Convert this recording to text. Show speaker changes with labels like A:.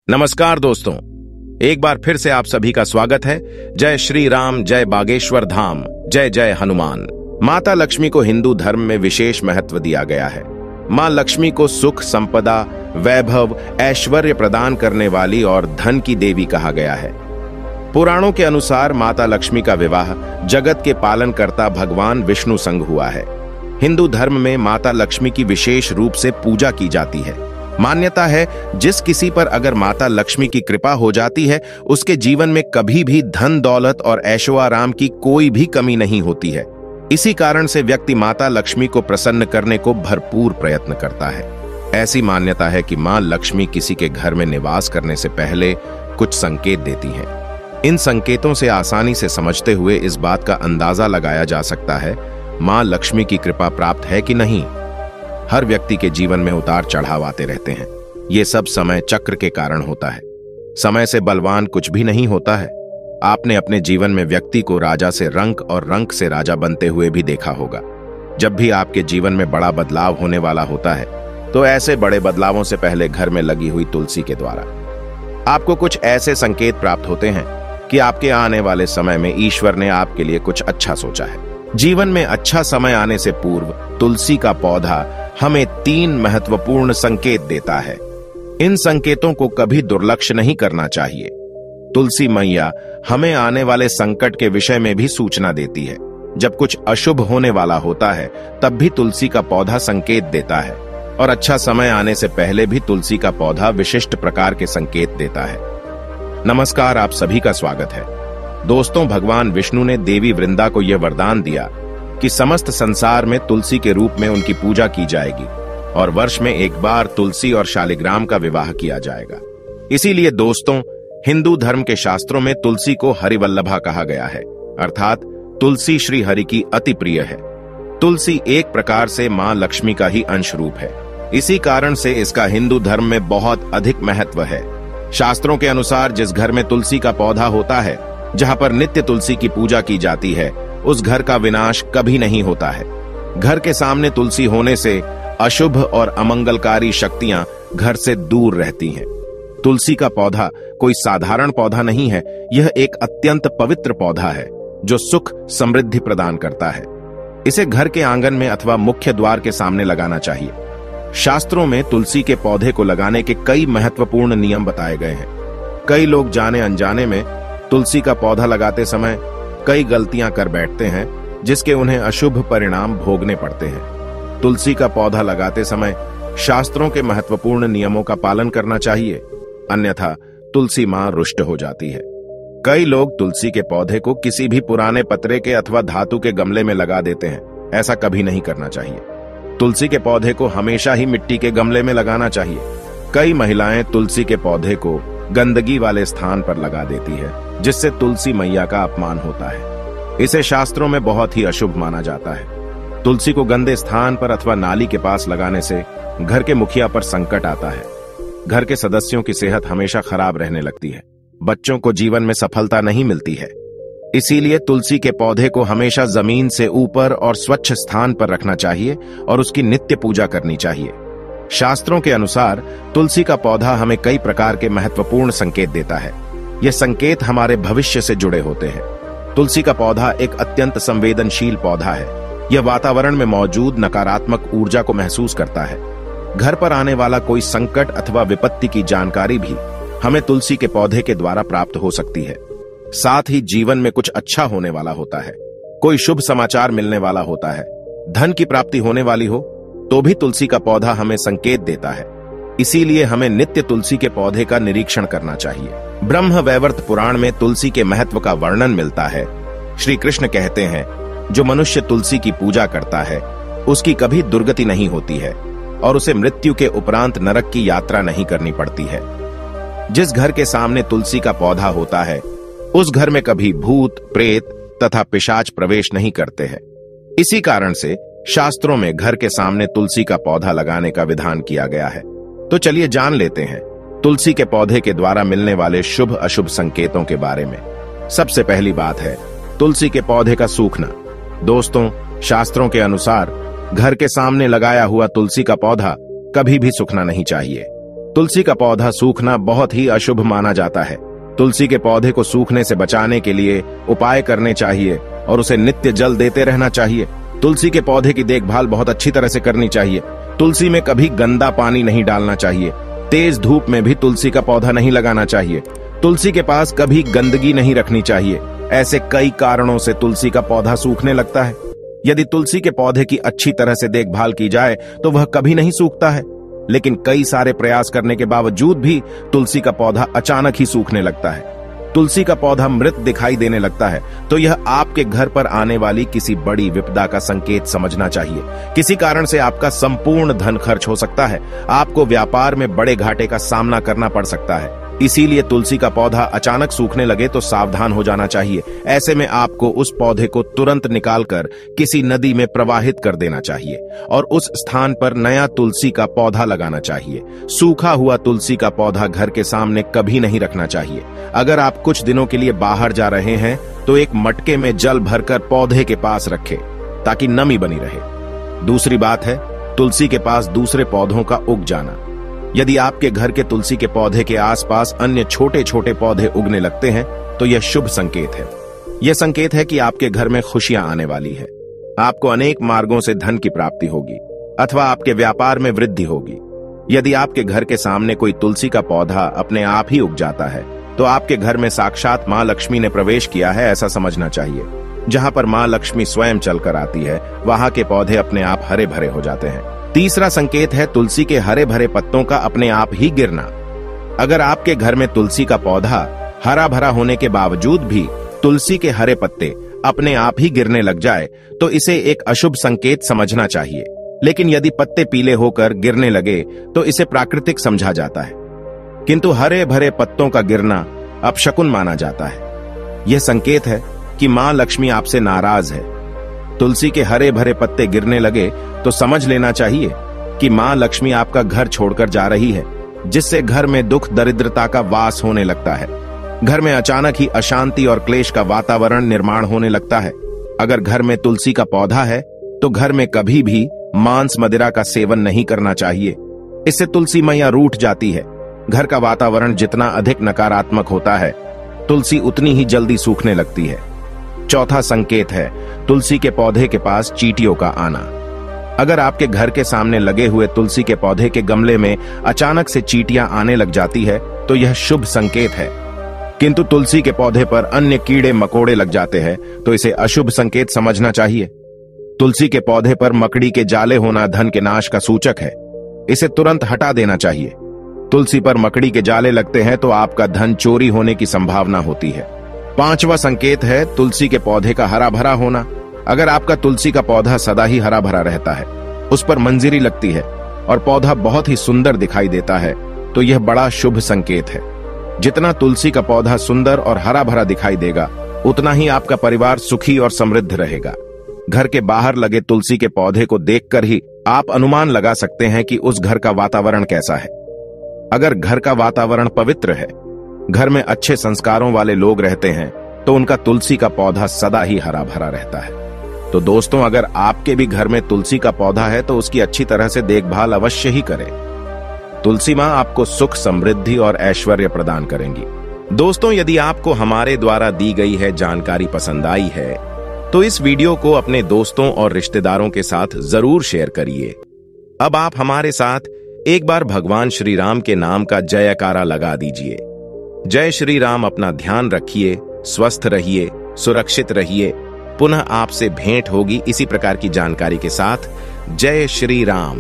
A: नमस्कार दोस्तों, एक बार फिर से आप सभी का स्वागत है। जय श्री राम, जय बागेश्वर धाम, जय जय हनुमान। माता लक्ष्मी को हिंदू धर्म में विशेष महत्व दिया गया है। मां लक्ष्मी को सुख, संपदा, वैभव, ऐश्वर्य प्रदान करने वाली और धन की देवी कहा गया है। पुराणों के अनुसार माता लक्ष्मी का विवाह जगत के पालनकर्ता भगवान विष्णु संग हुआ है। हिंदू धर्म में माता लक्ष्मी की विशेष रूप से पूजा की जाती है। मान्यता है जिस किसी पर अगर माता लक्ष्मी की कृपा हो जाती है, उसके जीवन में कभी भी धन दौलत और ऐशो आराम की कोई भी कमी नहीं होती है। इसी कारण से व्यक्ति माता लक्ष्मी को प्रसन्न करने को भरपूर प्रयत्न करता है। ऐसी मान्यता है कि मां लक्ष्मी किसी के घर में निवास करने से पहले कुछ संकेत देती हैं। इन संकेतों से आसानी से समझते हुए इस बात का अंदाजा लगाया जा सकता है मां लक्ष्मी की कृपा प्राप्त है कि नहीं। हर व्यक्ति के जीवन में उतार चढ़ाव आते रहते हैं। ये सब समय चक्र के कारण होता है। समय से बलवान कुछ भी नहीं होता है। आपने अपने जीवन में व्यक्ति को राजा से रंक और रंक से राजा बनते हुए भी देखा होगा। जब भी आपके जीवन में बड़ा बदलाव होने वाला होता है, तो ऐसे बड़े बदलावों से पहले घर में लगी हुई तुलसी के द्वारा आपको कुछ ऐसे संकेत प्राप्त होते हैं कि आपके आने वाले समय में ईश्वर ने आपके लिए कुछ अच्छा सोचा है। जीवन में अच्छा समय आने से पूर्व तुलसी का पौधा हमें 3 महत्वपूर्ण संकेत देता है। इन संकेतों को कभी दुर्लक्ष्य नहीं करना चाहिए। तुलसी मैया हमें आने वाले संकट के विषय में भी सूचना देती है। जब कुछ अशुभ होने वाला होता है, तब भी तुलसी का पौधा संकेत देता है, और अच्छा समय आने से पहले भी तुलसी का पौधा विशिष्ट प्रकार के संकेत देता है। नमस्कार, आप सभी का स्वागत है। दोस्तों, भगवान विष्णु ने देवी वृंदा को यह वरदान दिया कि समस्त संसार में तुलसी के रूप में उनकी पूजा की जाएगी और वर्ष में एक बार तुलसी और शालिग्राम का विवाह किया जाएगा। इसीलिए दोस्तों, हिंदू धर्म के शास्त्रों में तुलसी को हरिवल्लभा कहा गया है, अर्थात तुलसी श्री हरि की अति प्रिय है। तुलसी एक प्रकार से मां लक्ष्मी का ही अंश रूप है। इसी कारण से इसका हिंदू धर्म में बहुत अधिक महत्व है। शास्त्रों के अनुसार जिस घर में तुलसी का पौधा होता है, जहां पर नित्य तुलसी की पूजा की जाती है, उस घर का विनाश कभी नहीं होता है। घर के सामने तुलसी होने से अशुभ और अमंगलकारी शक्तियां घर से दूर रहती हैं। तुलसी का पौधा कोई साधारण पौधा नहीं है। यह एक अत्यंत पवित्र पौधा है जो सुख समृद्धि प्रदान करता है। इसे घर के आंगन में अथवा मुख्य द्वार के सामने लगाना चाहिए। शास्त्रों में तुलसी के पौधे को लगाने के कई महत्वपूर्ण नियम बताए गए हैं। कई लोग जाने अनजाने में तुलसी का पौधा लगाते समय कई गलतियां कर बैठते हैं, जिसके उन्हें अशुभ परिणाम भोगने पड़ते हैं। तुलसी का पौधा लगाते समय शास्त्रों के महत्वपूर्ण नियमों का पालन करना चाहिए, अन्यथा तुलसी मां रुष्ट हो जाती है। कई लोग तुलसी के पौधे को किसी भी पुराने पतरे के अथवा धातु के गमले में लगा देते हैं। ऐसा कभी नहीं करना चाहिए। तुलसी के पौधे को हमेशा ही मिट्टी के गमले में लगाना चाहिए। कई महिलाएं तुलसी के पौधे को गंदगी वाले स्थान पर लगा देती है, जिससे तुलसी मैया का अपमान होता है। इसे शास्त्रों में बहुत ही अशुभ माना जाता है। तुलसी को गंदे स्थान पर अथवा नाली के पास लगाने से घर के मुखिया पर संकट आता है। घर के सदस्यों की सेहत हमेशा खराब रहने लगती है। बच्चों को जीवन में सफलता नहीं मिलती है। इसीलिए तुलसी के पौधे को हमेशा जमीन से ऊपर और स्वच्छ स्थान पर रखना चाहिए और उसकी नित्य पूजा करनी चाहिए। शास्त्रों के अनुसार तुलसी का पौधा हमें कई प्रकार के महत्वपूर्ण संकेत देता है। यह संकेत हमारे भविष्य से जुड़े होते हैं। तुलसी का पौधा एक अत्यंत संवेदनशील पौधा है। यह वातावरण में मौजूद नकारात्मक ऊर्जा को महसूस करता है। घर पर आने वाला कोई संकट अथवा विपत्ति की जानकारी भी हमें तुलसी के पौधे के द्वारा प्राप्त हो सकती है। साथ ही जीवन में कुछ अच्छा होने वाला होता है, कोई शुभ समाचार मिलने वाला होता है, धन की प्राप्ति होने वाली हो, तो भी तुलसी का पौधा हमें संकेत देता है। इसीलिए हमें नित्य तुलसी के पौधे का निरीक्षण करना चाहिए। ब्रह्म वैवर्त पुराण में तुलसी के महत्व का वर्णन मिलता है। श्री कृष्ण कहते हैं, जो मनुष्य तुलसी की पूजा करता है, उसकी कभी दुर्गति नहीं होती है और उसे मृत्यु के उपरांत नरक की यात्रा नहीं करनी पड़ती है। जिस घर के सामने तुलसी का पौधा होता है, उस घर में कभी भूत, प्रेत तथा पिशाच प्रवेश नहीं करते हैं। इसी कारण से शास्त्रों में घर के सामने तुलसी का पौधा लगाने का विधान किया गया है। तो चलिए जान लेते हैं तुलसी के पौधे के द्वारा मिलने वाले शुभ अशुभ संकेतों के बारे में। सबसे पहली बात है तुलसी के पौधे का सूखना। दोस्तों, शास्त्रों के अनुसार घर के सामने लगाया हुआ तुलसी का पौधा कभी भी सूखना नहीं चाहिए। तुलसी का पौधा सूखना बहुत ही अशुभ माना जाता है। तुलसी के पौधे को सूखने से बचाने के लिए उपाय करने चाहिए और उसे नित्य जल देते रहना चाहिए। तुलसी के पौधे की देखभाल बहुत अच्छी तरह से करनी चाहिए। तुलसी में कभी गंदा पानी नहीं डालना चाहिए। तेज धूप में भी तुलसी का पौधा नहीं लगाना चाहिए। तुलसी के पास कभी गंदगी नहीं रखनी चाहिए। ऐसे कई कारणों से तुलसी का पौधा सूखने लगता है। यदि तुलसी के पौधे की अच्छी तरह से देखभाल की जाए तो वह कभी नहीं सूखता है, लेकिन कई सारे प्रयास करने के बावजूद भी तुलसी का पौधा अचानक ही सूखने लगता है। तुलसी का पौधा मृत दिखाई देने लगता है तो यह आपके घर पर आने वाली किसी बड़ी विपदा का संकेत समझना चाहिए। किसी कारण से आपका संपूर्ण धन खर्च हो सकता है। आपको व्यापार में बड़े घाटे का सामना करना पड़ सकता है। इसीलिए तुलसी का पौधा अचानक सूखने लगे तो सावधान हो जाना चाहिए। ऐसे में आपको उस पौधे को तुरंत निकालकर किसी नदी में प्रवाहित कर देना चाहिए और उस स्थान पर नया तुलसी का पौधा लगाना चाहिए। सूखा हुआ तुलसी का पौधा घर के सामने कभी नहीं रखना चाहिए। अगर आप कुछ दिनों के लिए बाहर जा रहे हैं तो एक मटके में जल भरकर पौधे के पास रखें ताकि नमी बनी रहे। दूसरी बात है तुलसी के पास दूसरे पौधों का उग जाना। यदि आपके घर के तुलसी के पौधे के आसपास अन्य छोटे छोटे पौधे उगने लगते हैं तो यह शुभ संकेत है। यह संकेत है कि आपके घर में खुशियां आने वाली है। आपको अनेक मार्गों से धन की प्राप्ति होगी अथवा आपके व्यापार में वृद्धि होगी। यदि आपके घर के सामने कोई तुलसी का पौधा अपने आप ही उग जाता है तो आपके घर में साक्षात मां लक्ष्मी ने प्रवेश किया है, ऐसा समझना चाहिए। जहां पर मां लक्ष्मी स्वयं चलकर आती है वहां के पौधे अपने आप हरे भरे हो जाते हैं। तीसरा संकेत है तुलसी के हरे भरे पत्तों का अपने आप ही गिरना। अगर आपके घर में तुलसी का पौधा हरा भरा होने के बावजूद भी तुलसी के हरे पत्ते अपने आप ही गिरने लग जाए तो इसे एक अशुभ संकेत समझना चाहिए। लेकिन यदि पत्ते पीले होकर गिरने लगे तो इसे प्राकृतिक समझा जाता है, किंतु हरे भरे पत्तों का गिरना अपशकुन माना जाता है। यह संकेत है कि मां लक्ष्मी आपसे नाराज है। तुलसी के हरे भरे पत्ते गिरने लगे तो समझ लेना चाहिए कि मां लक्ष्मी आपका घर छोड़कर जा रही है, जिससे घर में दुख दरिद्रता का वास होने लगता है। घर में अचानक ही अशांति और क्लेश का वातावरण निर्माण होने लगता है। अगर घर में तुलसी का पौधा है तो घर में कभी भी मांस मदिरा का सेवन नहीं करना चाहिए। इससे तुलसी मैया रूठ जाती है। घर का वातावरण जितना अधिक नकारात्मक होता है तुलसी उतनी ही जल्दी सूखने लगती है। चौथा संकेत है तुलसी के पौधे के पास चींटियों का आना। अगर आपके घर के सामने लगे हुए तुलसी के पौधे के गमले में अचानक से चींटियां आने लग जाती है तो यह शुभ संकेत है, किंतु तुलसी के पौधे पर अन्य कीड़े मकोड़े लग जाते हैं तो इसे अशुभ संकेत समझना चाहिए। तुलसी के पौधे पर मकड़ी के जाले होना धन के नाश का सूचक है। इसे तुरंत हटा देना चाहिए। तुलसी पर मकड़ी के जाले लगते हैं तो आपका धन चोरी होने की संभावना होती है। पांचवा संकेत है तुलसी के पौधे का हरा भरा होना। अगर आपका तुलसी का पौधा सदा ही हरा भरा रहता है, उस पर मंजरी लगती है और पौधा बहुत ही सुंदर दिखाई देता है तो यह बड़ा शुभ संकेत है। जितना तुलसी का पौधा सुंदर और हरा भरा दिखाई देगा उतना ही आपका परिवार सुखी और समृद्ध रहेगा। घर के बाहर लगे तुलसी के पौधे को देखकर ही आप अनुमान लगा सकते हैं कि उस घर का वातावरण कैसा है। अगर घर का वातावरण पवित्र है, घर में अच्छे संस्कारों वाले लोग रहते हैं तो उनका तुलसी का पौधा सदा ही हरा भरा रहता है। तो दोस्तों, अगर आपके भी घर में तुलसी का पौधा है तो उसकी अच्छी तरह से देखभाल अवश्य ही करें। तुलसी मां आपको सुख, समृद्धि और ऐश्वर्य प्रदान करेंगी। दोस्तों, यदि आपको हमारे द्वारा दी गई है जानकारी पसंद आई है तो इस वीडियो को अपने दोस्तों और रिश्तेदारों के साथ जरूर शेयर करिए। अब आप हमारे साथ एक बार भगवान श्री राम के नाम का जयकारा लगा दीजिए। जय श्री राम। अपना ध्यान रखिए, स्वस्थ रहिए, सुरक्षित रहिए। पुनः आपसे भेंट होगी इसी प्रकार की जानकारी के साथ। जय श्री राम।